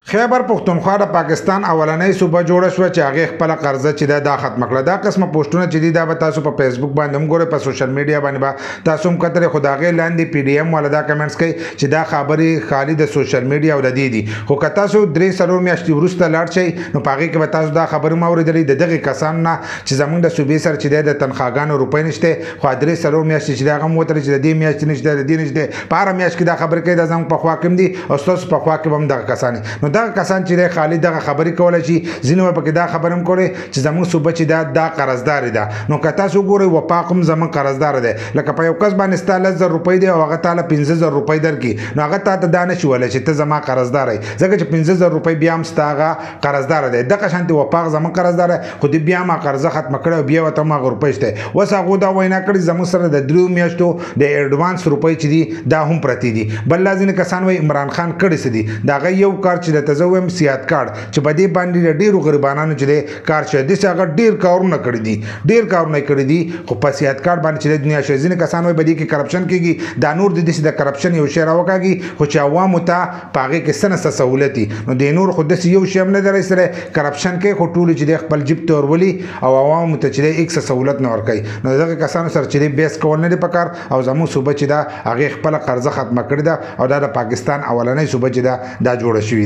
خیبر پښتونخوا د پاکستان اولنۍ صوبه جوړه شوه چې هغې خپله قرضه چې دا ختم کړه. دا قسمه پوسټونه چې دي دا به تاسو په فیسبوک باندې هم ګورئ، په سوشل میډیا باندې به تاسو هم کتلئ، خو د هغې لاندې پی ډي ایم والا دا کمنټس کوي چې دا خبرې خالي د سوشل میډیا او د دې دي. خو که تاسو 3-4 میاشتې وروسته لاړ شئ نو په هغې کې به تاسو دا خبرې هم اورېدلې د دغې کسانو نه چې زموږ د صوبې سره چې دی د تنخواګانو روپۍ نشته، خو 3-4 میاشتې چې دی هغه هم وتلې چې د دې میاشتې نشته، د دې نشته، په هره میاشت کې دا خبرې کوي. دا زموږ په خوا کې هم دي او ستاسو په خوا کې به هم دغه کسان دي. نو دغه کسان چې دی خالي دغه خبرې کولی شي، ځینې به پکې دا خبرې هم کولی چې زموږ صوبه چې دا قرضدارې ده. نو که تاسو وګورئ وفاق هم زموږ قرضداره دی. لکه په یو کس باندې ستا 10,000 روپۍ دی او هغه تاله 15,000 روپۍ درکړي، نو هغه تا ته دا نشي ویلی چې ته زما قرضدار یې، ځکه چې 15,000 روپۍ بیا هم ستا هغه قرضداره دی. دغه شانتې وفاق زموږ قرضدار دی، خو دوی بیا هم قرضه ختمه کړې او بیا ورته هم هغه روپۍ شته. اوس هغو دا وینا کړې زموږ سره د 3 میاشتو د ایډوانس روپۍ چې دي دا هم پرتې دي. بل لا ځینې کسان وایي عمران خان کړي څه دي، د هغه یو کار چې درته زه وایم سیاحت کارډ چې په دې باندې د ډېرو غریبانانو چې دی کار شوی داسې هغه ډېر کارونه کړي دي، ډېر کارونه یې کړي دي. خو په سیاحت کارډ باندې چې د دنیا شوی ځینې کسان وایي په دې کې کرپشن کېږي، دا نور د داسې د کرپشن یو شی راوکاږي، خو چې عوامو ته په هغې کې څه نه څه سهولت وي. نو د نور خو داسې یو شی هم نه دی رایستلی، کرپشن کوي خو ټولو چې دی خپل جیب ته ورولي او عوامو ته چې دی هېڅ سهولت نه ورکوي. نو دغه کسانو سره چې دی بحث کول نه دی پکار. او زموږ صوبه چې ده هغې خپله قرضه ختمه کړې ده او دا د پاکستان اولنۍ صوبه چې ده دا جوړه شوې ده.